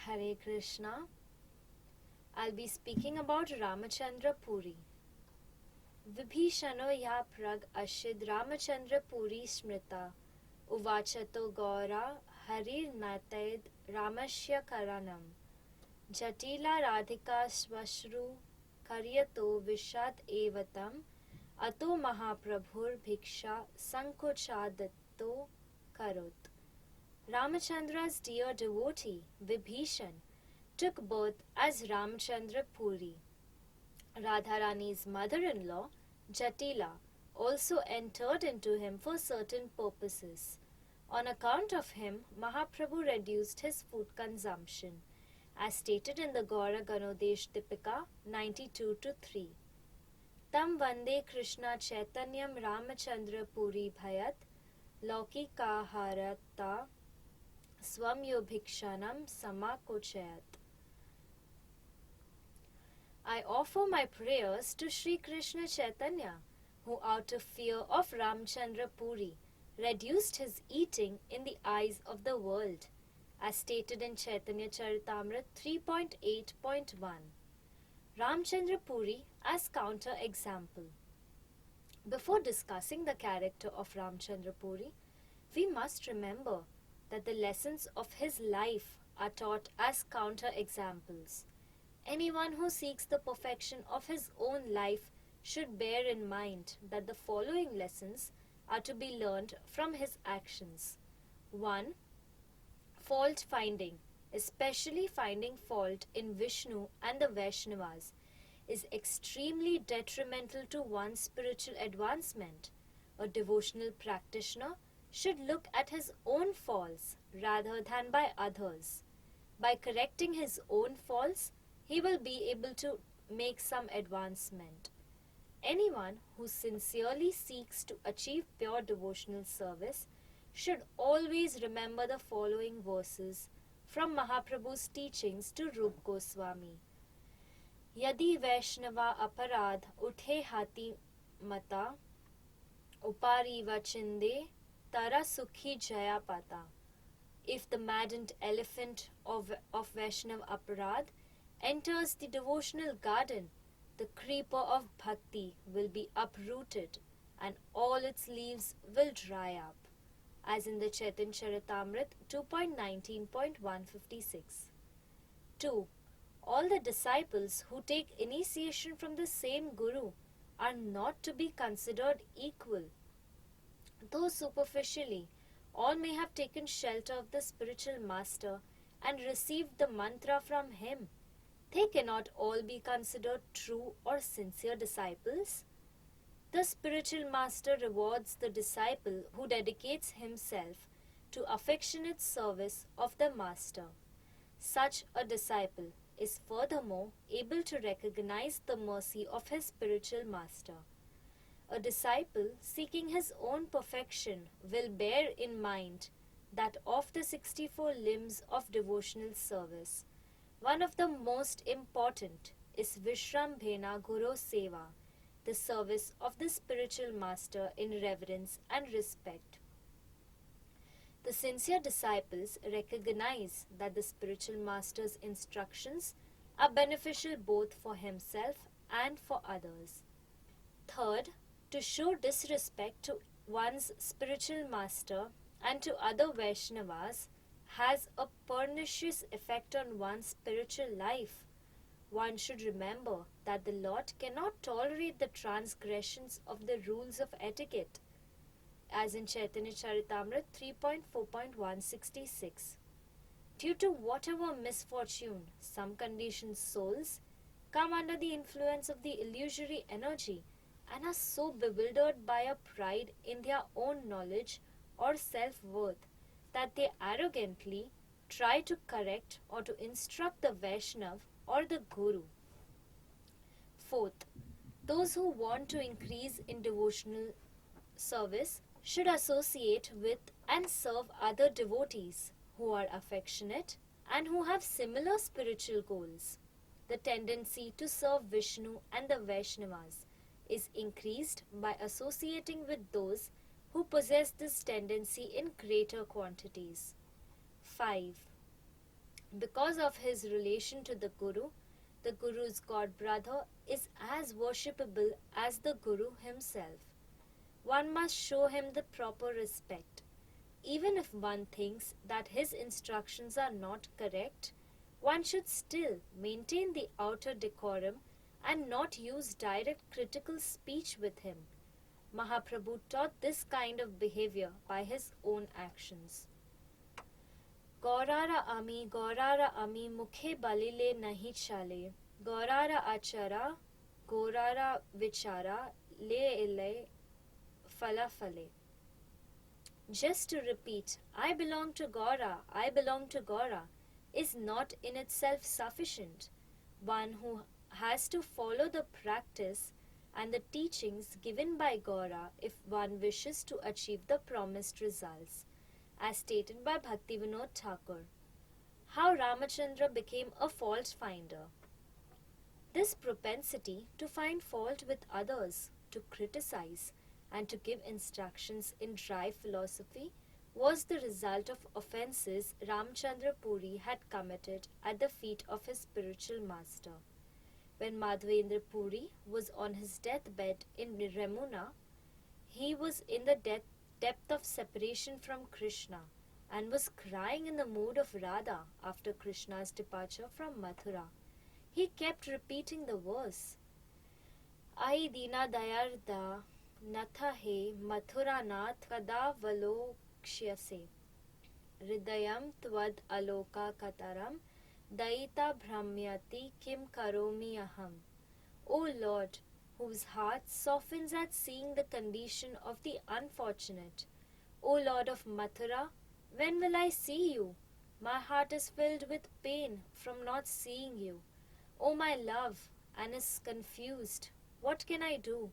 Hare Krishna. I'll be speaking about Ramachandra Puri. Vibhishano ya prag ashid Ramachandra Puri smrita uvachato gaura harir natayad ramashya karanam jatila radhika swashru karyato vishad evatam ato mahaprabhur bhiksha sankochadatto karot. Ramachandra's dear devotee, Vibhishan, took birth as Ramachandra Puri. Radharani's mother-in-law, Jatila, also entered into him for certain purposes. On account of him, Mahaprabhu reduced his food consumption, as stated in the Gaura Ganodesh Dipika 92-3. Tam Vande Krishna Chaitanyam Ramachandra Puri Bhayat Laukikaharata Swamyo Bhikshanam Samakochayat. I offer my prayers to Sri Krishna Chaitanya, who out of fear of Ramachandra Puri reduced his eating in the eyes of the world, as stated in Chaitanya Charitamrita 3.8.1. Ramachandra Puri as counter-example. Before discussing the character of Ramachandra Puri, we must remember that the lessons of his life are taught as counter-examples. Anyone who seeks the perfection of his own life should bear in mind that the following lessons are to be learned from his actions. 1. Fault finding, especially finding fault in Vishnu and the Vaishnavas, is extremely detrimental to one's spiritual advancement. A devotional practitioner should look at his own faults rather than by others. By correcting his own faults, he will be able to make some advancement. Anyone who sincerely seeks to achieve pure devotional service should always remember the following verses from Mahaprabhu's teachings to Rup Goswami. Yadi Vaishnava aparadh uthe hati mata upari vachinde tara sukhi jaya pata. If the maddened elephant of Vaishnav aparadh enters the devotional garden, the creeper of bhakti will be uprooted and all its leaves will dry up, as in the Chaitanya Charitamrita 2.19.156. 2. All the disciples who take initiation from the same Guru are not to be considered equal. Though superficially, all may have taken shelter of the spiritual master and received the mantra from him, they cannot all be considered true or sincere disciples. The spiritual master rewards the disciple who dedicates himself to affectionate service of the master. Such a disciple is furthermore able to recognize the mercy of his spiritual master. A disciple seeking his own perfection will bear in mind that of the 64 limbs of devotional service, one of the most important is Vishrambhena Guru Seva, the service of the spiritual master in reverence and respect. The sincere disciples recognize that the spiritual master's instructions are beneficial both for himself and for others. Third, to show disrespect to one's spiritual master and to other Vaishnavas has a pernicious effect on one's spiritual life. One should remember that the Lord cannot tolerate the transgressions of the rules of etiquette, as in Chaitanya Charitamrita 3.4.166. Due to whatever misfortune, some conditioned souls come under the influence of the illusory energy and are so bewildered by a pride in their own knowledge or self-worth that they arrogantly try to correct or to instruct the Vaishnav or the Guru. Fourth, those who want to increase in devotional service should associate with and serve other devotees who are affectionate and who have similar spiritual goals. The tendency to serve Vishnu and the Vaishnavas is increased by associating with those who possess this tendency in greater quantities. 5. Because of his relation to the Guru's god brother is as worshipable as the Guru himself. One must show him the proper respect. Even if one thinks that his instructions are not correct, one should still maintain the outer decorum and not use direct critical speech with him. Mahaprabhu taught this kind of behavior by his own actions. Gaurara ami mukhe balile nahi chale. Gaurara achara, Gaurara vichara, le ile falafale. Just to repeat, I belong to Gaura, is not in itself sufficient. One who has to follow the practice and the teachings given by Gaura if one wishes to achieve the promised results, as stated by Bhaktivinoda Thakur. How Ramachandra became a fault finder. This propensity to find fault with others, to criticize, and to give instructions in dry philosophy was the result of offences Ramachandra Puri had committed at the feet of his spiritual master. When Madhavendra Puri was on his deathbed in Remuna, he was in the depth of separation from Krishna and was crying in the mood of Radha after Krishna's departure from Mathura. He kept repeating the verse, Ai Dina Dayarda Natha he Mathuranath kada valokshase Hridayam tvad aloka kataram Daita Brahmyati kim karomi aham. O Lord, whose heart softens at seeing the condition of the unfortunate. O Lord of Mathura, when will I see you? My heart is filled with pain from not seeing you. O my love, and is confused. What can I do?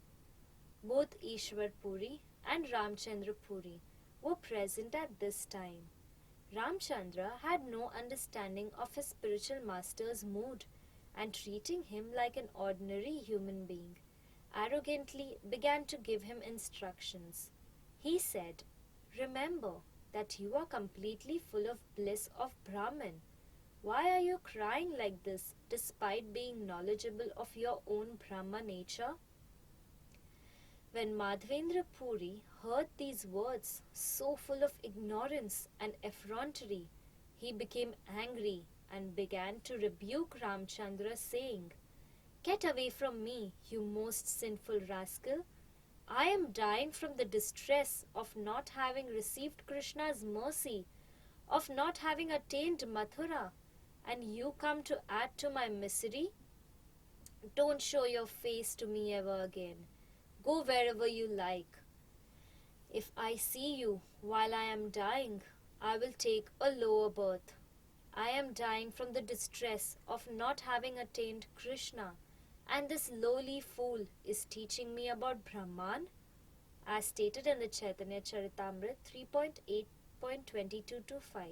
Both Ishwar Puri and Ramachandra Puri were present at this time. Ramchandra had no understanding of his spiritual master's mood and treating him like an ordinary human being, arrogantly began to give him instructions. He said, Remember that you are completely full of bliss of Brahman. Why are you crying like this despite being knowledgeable of your own Brahma nature? When Madhavendra Puri heard these words, so full of ignorance and effrontery, he became angry and began to rebuke Ramchandra, saying, Get away from me, you most sinful rascal. I am dying from the distress of not having received Krishna's mercy, of not having attained Mathura, and you come to add to my misery? Don't show your face to me ever again. Go wherever you like. If I see you while I am dying, I will take a lower birth. I am dying from the distress of not having attained Krishna, and this lowly fool is teaching me about Brahman, as stated in the Chaitanya Charitamrita 3.8.22 to 5.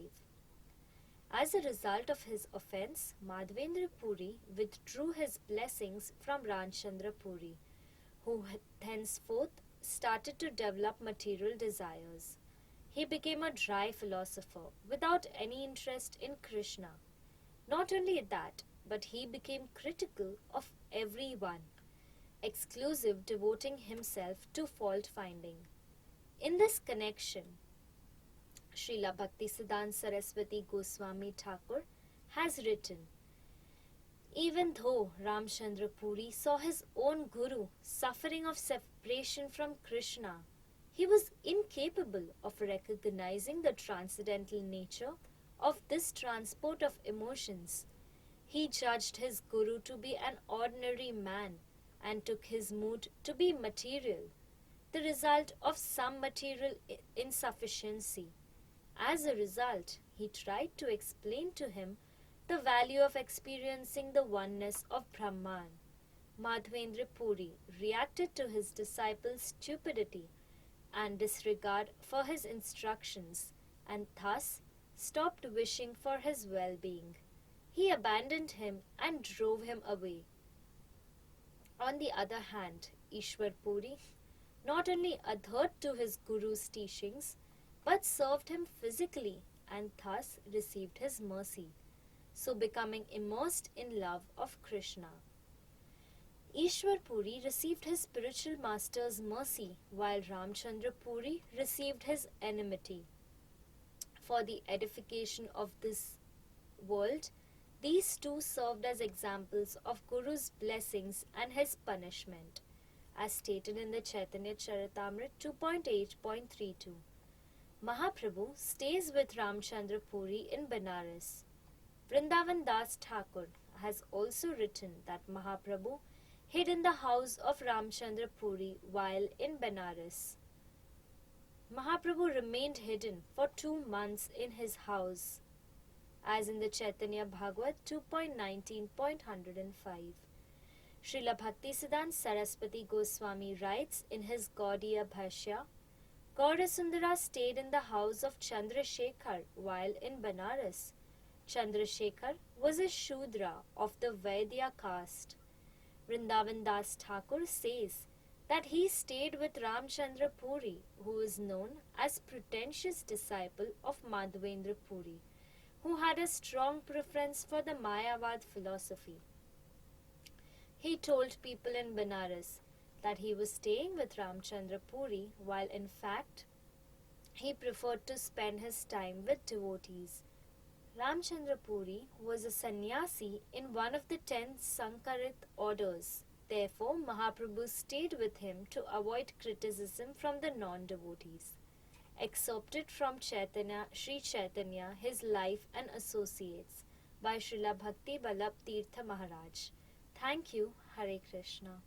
As a result of his offense, Madhavendra Puri withdrew his blessings from Ramachandra Puri, who henceforth started to develop material desires. He became a dry philosopher without any interest in Krishna. Not only that, but he became critical of everyone, exclusive devoting himself to fault finding. In this connection, Srila Bhaktisiddhanta Saraswati Goswami Thakur has written, Even though Ramachandra Puri saw his own Guru suffering of separation from Krishna, he was incapable of recognizing the transcendental nature of this transport of emotions. He judged his Guru to be an ordinary man and took his mood to be material, the result of some material insufficiency. As a result, he tried to explain to him the value of experiencing the oneness of Brahman. Madhavendra Puri reacted to his disciple's stupidity and disregard for his instructions and thus stopped wishing for his well-being. He abandoned him and drove him away. On the other hand, Ishwar Puri not only adhered to his Guru's teachings but served him physically and thus received his mercy. so becoming immersed in love of Krishna. Ishwar Puri received his spiritual master's mercy, while Ramachandra Puri received his enmity. For the edification of this world, these two served as examples of Guru's blessings and his punishment, as stated in the Chaitanya Charitamrita 2.8.32. Mahaprabhu stays with Ramachandra Puri in Benares. Vrindavan Das Thakur has also written that Mahaprabhu hid in the house of Ramachandra Puri while in Benares. Mahaprabhu remained hidden for 2 months in his house, as in the Chaitanya Bhagavat 2.19.105. Srila Bhaktisiddhanta Saraswati Goswami writes in his Gaudiya Bhashya, Gaurasundara stayed in the house of Chandrasekhar while in Benares. Chandrasekhar was a Shudra of the Vaidya caste. Vrindavan Das Thakur says that he stayed with Ramachandra Puri, who is known as pretentious disciple of Madhavendra Puri, who had a strong preference for the Mayavad philosophy. He told people in Benares that he was staying with Ramachandra Puri, while in fact he preferred to spend his time with devotees. Ramachandra Puri was a sannyasi in one of the 10 Sankarit orders. Therefore, Mahaprabhu stayed with him to avoid criticism from the non-devotees. Excerpted from Chaitanya, Sri Chaitanya, His Life and Associates by Srila Bhakti Vallabh Tirtha Maharaj. Thank you. Hare Krishna.